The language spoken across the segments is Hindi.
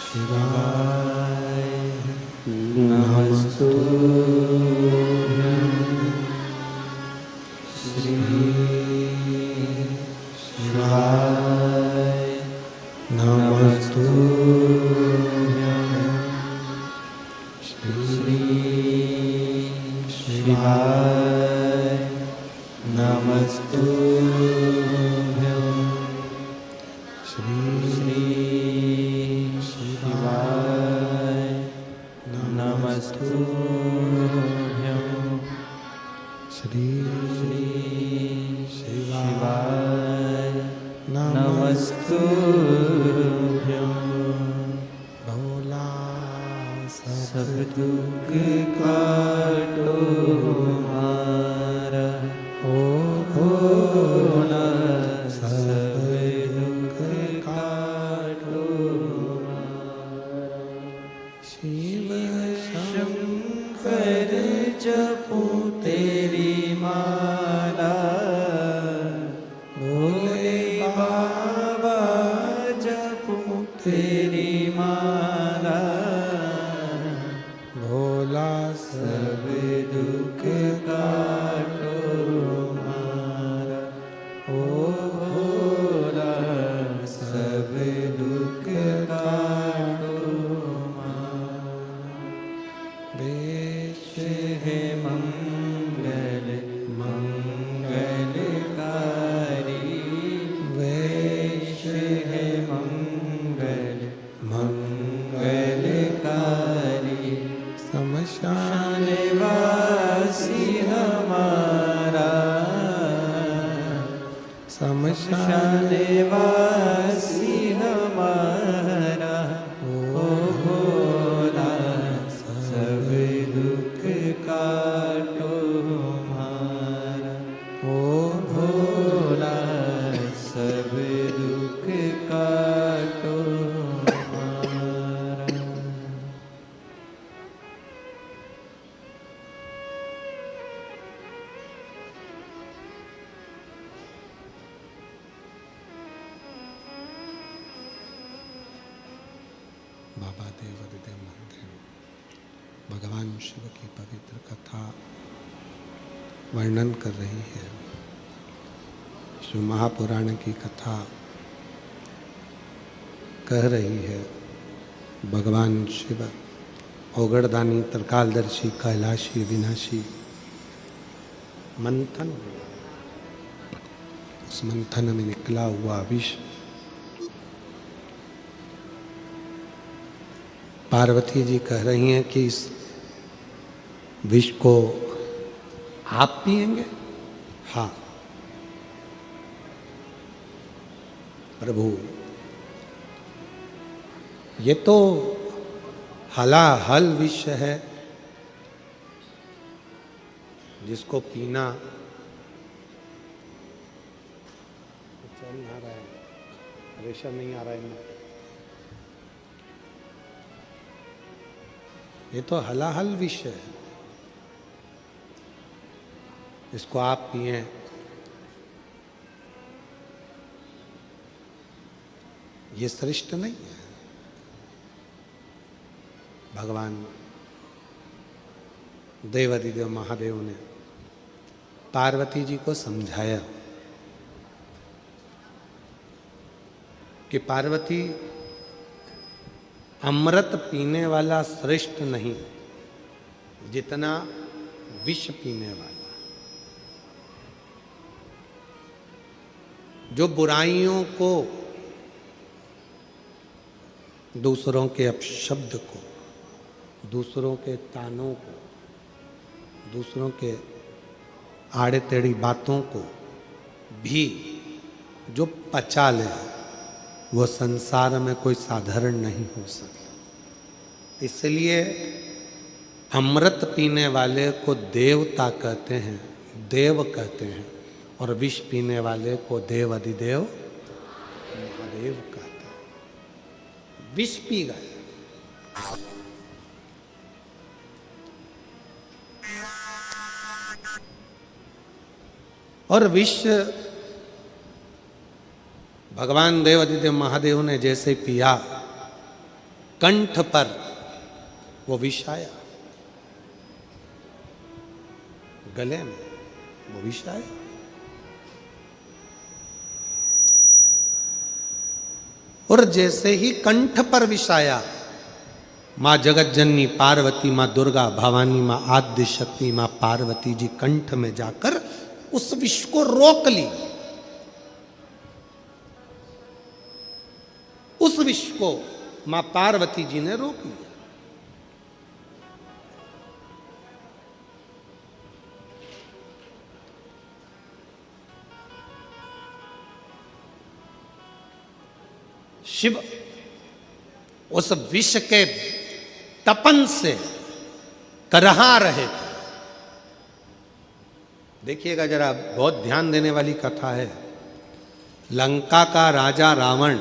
शिवाय नमस्तुभ्यं श्री शिवाय नमस्तुभ्यं श्री शिवाय नमस्तुभ्यं श्री शिवाय नमस्तुभ्यं श्री शिवाय नमस्तुभ्यं भोला सब दुख काटो हमारा ओ भोला सब दुख काटो हमारा। शिव शंकर जपूं तेरी माला, भोले बाबा जपूं तेरी माला, भोला सब दुख काटो हमारा ओ भोला सब दुख काटो हमारा। वेश है मंगल मंगलकारी, वेश है मंगल मंगलकारी, शमशान वासी हमारा, शमशान वासी हमारा ओ भोला सब दुख काटो हमारा ओ भोला सब दुख काटो हमारा। बाबा देव अधिदेव महादेव भगवान शिव की पवित्र कथा वर्णन कर रही है। शिव महापुराण की कथा कह रही है भगवान शिव औगड़दानी त्रिकालदर्शी कैलाशी विनाशी मंथन, उस मंथन में निकला हुआ विष पार्वती जी कह रही हैं कि इस विष को आप पिएंगे? हाँ प्रभु, ये तो हलाहल विष है, जिसको पीना चल नहीं आ रहा है, प्रेशर नहीं आ रहा है इनमें। ये तो हलाहल विष है, इसको आप पिए। ये श्रेष्ठ नहीं है। भगवान देवाधिदेव महादेव ने पार्वती जी को समझाया कि पार्वती, अमृत पीने वाला श्रेष्ठ नहीं जितना विष पीने वाला। जो बुराइयों को, दूसरों के अपशब्द को, दूसरों के तानों को, दूसरों के आड़े टेढ़ी बातों को भी जो पचा ले, वो संसार में कोई साधारण नहीं हो सकता। इसलिए अमृत पीने वाले को देवता कहते हैं, देव कहते हैं, और विष पीने वाले को देव अधिदेव महादेव कहते हैं। विष पी गए, और विष भगवान देवादिदेव महादेव ने जैसे पिया, कंठ पर वो विष आया, गले में वो विष आया। और जैसे ही कंठ पर विष आया, मां जगत जननी पार्वती, मां दुर्गा भवानी, मां आद्य शक्ति, मां पार्वती जी कंठ में जाकर उस विष को रोक ली। उस विष को मां पार्वती जी ने रोक लिया। शिव उस विष के तपन से करहा रहे थे। देखिएगा जरा, बहुत ध्यान देने वाली कथा है। लंका का राजा रावण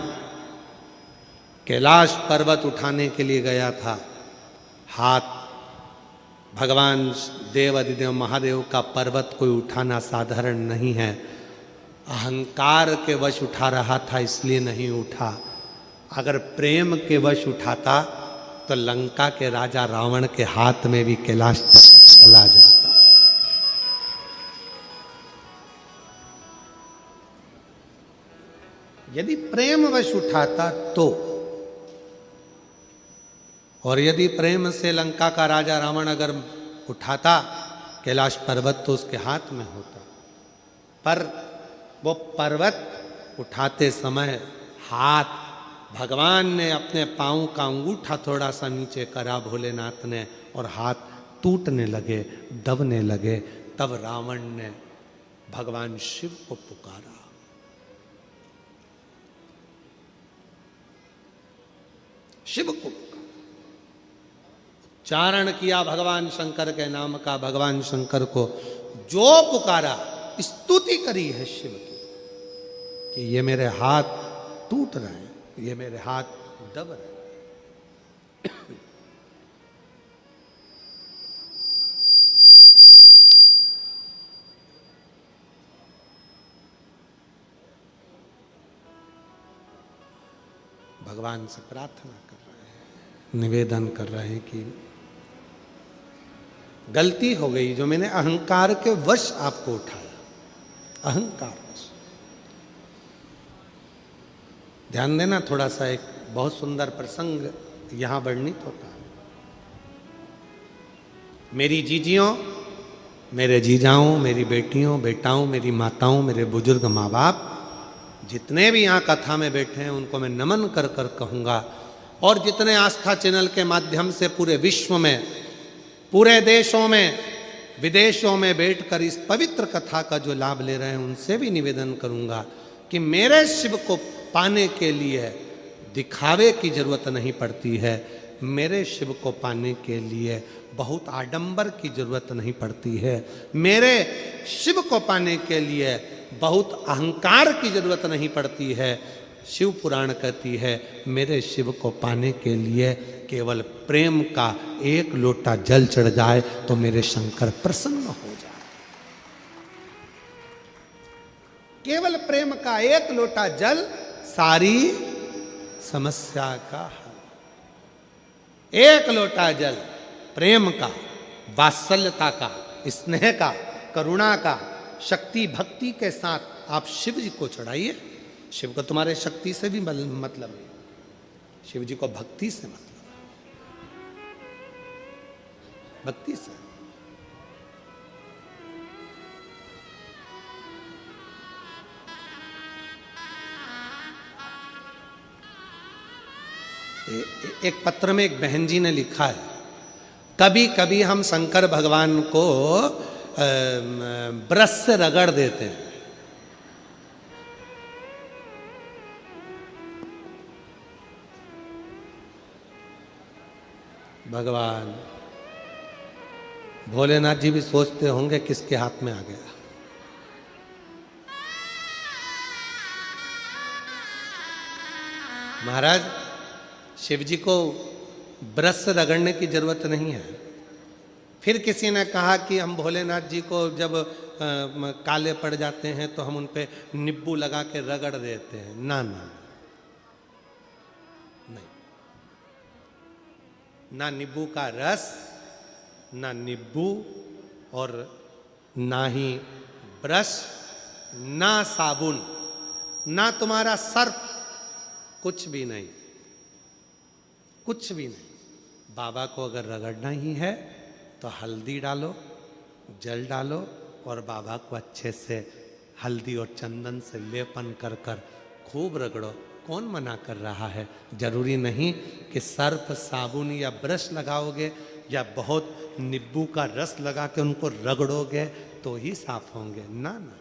कैलाश पर्वत उठाने के लिए गया था। हाथ भगवान देव अधिदेव महादेव का पर्वत कोई उठाना साधारण नहीं है। अहंकार के वश उठा रहा था, इसलिए नहीं उठा। अगर प्रेम के वश उठाता तो लंका के राजा रावण के हाथ में भी कैलाश चला जाता। यदि प्रेम वश उठाता तो, और यदि प्रेम से लंका का राजा रावण अगर उठाता कैलाश पर्वत तो उसके हाथ में होता। पर वो पर्वत उठाते समय हाथ भगवान ने अपने पांव का अंगूठा थोड़ा सा नीचे करा भोलेनाथ ने, और हाथ टूटने लगे, दबने लगे। तब रावण ने भगवान शिव को पुकारा। शिव को उच्चारण किया भगवान शंकर के नाम का। भगवान शंकर को जो पुकारा, स्तुति करी है शिव की कि ये मेरे हाथ टूट रहे हैं, ये मेरे हाथ दब रहे हैं। भगवान से प्रार्थना कर रहे हैं, निवेदन कर रहे हैं कि गलती हो गई जो मैंने अहंकार के वश आपको उठाया। अहंकार वश। ध्यान देना थोड़ा सा, एक बहुत सुंदर प्रसंग यहां वर्णित होता है। मेरी जीजियों, मेरे जीजाओं, मेरी बेटियों, बेटाओं, मेरी माताओं, मेरे बुजुर्ग माँ बाप, जितने भी यहाँ कथा में बैठे हैं उनको मैं नमन कर कर कहूँगा। और जितने आस्था चैनल के माध्यम से पूरे विश्व में, पूरे देशों में, विदेशों में बैठकर इस पवित्र कथा का जो लाभ ले रहे हैं, उनसे भी निवेदन करूँगा कि मेरे शिव को पाने के लिए दिखावे की जरूरत नहीं पड़ती है। मेरे शिव को पाने के लिए बहुत आडंबर की जरूरत नहीं पड़ती है। मेरे शिव को पाने के लिए बहुत अहंकार की जरूरत नहीं पड़ती है। शिव पुराण कहती है मेरे शिव को पाने के लिए केवल प्रेम का एक लोटा जल चढ़ जाए तो मेरे शंकर प्रसन्न हो जाए। केवल प्रेम का एक लोटा जल सारी समस्या का हल। एक लोटा जल प्रेम का, वात्सल्यता का, स्नेह का, करुणा का, शक्ति भक्ति के साथ आप शिव जी को चढ़ाइए। शिव को तुम्हारे शक्ति से भी मतलब नहीं, शिव जी को भक्ति से मतलब है, भक्ति से। एक पत्र में एक बहन जी ने लिखा है, कभी कभी हम शंकर भगवान को ब्रश से रगड़ देते हैं। भगवान भोलेनाथ जी भी सोचते होंगे किसके हाथ में आ गया। महाराज शिव जी को ब्रश से रगड़ने की जरूरत नहीं है। फिर किसी ने कहा कि हम भोलेनाथ जी को जब काले पड़ जाते हैं तो हम उन पे नींबू लगा के रगड़ देते हैं। ना ना, नहीं, ना नींबू का रस, ना नींबू, और ना ही ब्रश, ना साबुन, ना तुम्हारा सर्फ, कुछ भी नहीं, कुछ भी नहीं। बाबा को अगर रगड़ना ही है तो हल्दी डालो, जल डालो और बाबा को अच्छे से हल्दी और चंदन से लेपन कर कर खूब रगड़ो। कौन मना कर रहा है? जरूरी नहीं कि सर्फ, साबुन या ब्रश लगाओगे या बहुत नींबू का रस लगा के उनको रगड़ोगे तो ही साफ होंगे। ना ना,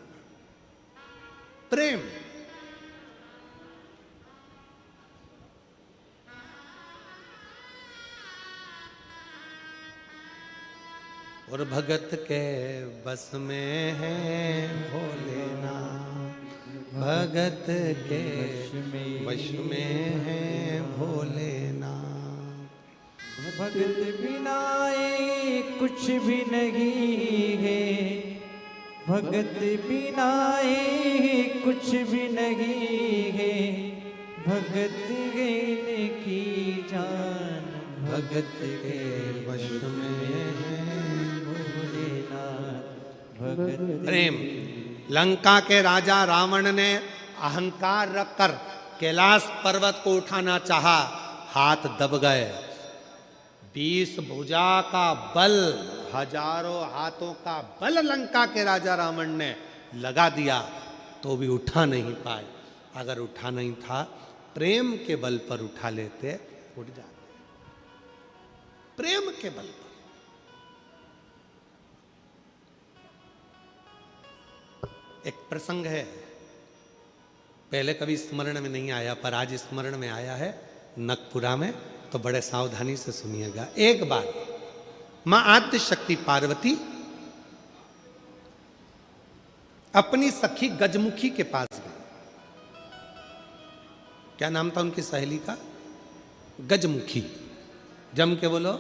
प्रेम। और भगत के बस में है भोलेनाथ, भगत के वश में है भोलेनाथ। भगत बिना ये कुछ भी नहीं है, भगत बिना ये कुछ भी नहीं है, भगत गैन की जान भगत के वश में है भोलेनाथ। भगत प्रेम। लंका के राजा रावण ने अहंकार रखकर कैलाश पर्वत को उठाना चाहा, हाथ दब गए। 20 भुजा का बल, हजारों हाथों का बल लंका के राजा रावण ने लगा दिया तो भी उठा नहीं पाए। अगर उठा नहीं था, प्रेम के बल पर उठा लेते, उठ जाते। प्रेम के बल पर। एक प्रसंग है, पहले कभी स्मरण में नहीं आया पर आज स्मरण में आया है नखपुरा में, तो बड़े सावधानी से सुनिएगा। एक बार मां आद्य शक्ति पार्वती अपनी सखी गजमुखी के पास गई। क्या नाम था उनकी सहेली का? गजमुखी। जम के बोलो,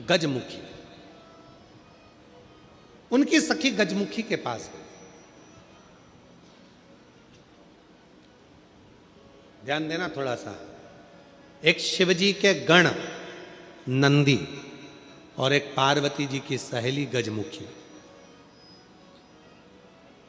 गजमुखी। उनकी सखी गजमुखी के पास गई। ध्यान देना थोड़ा सा। एक शिवजी के गण नंदी और एक पार्वती जी की सहेली गजमुखी।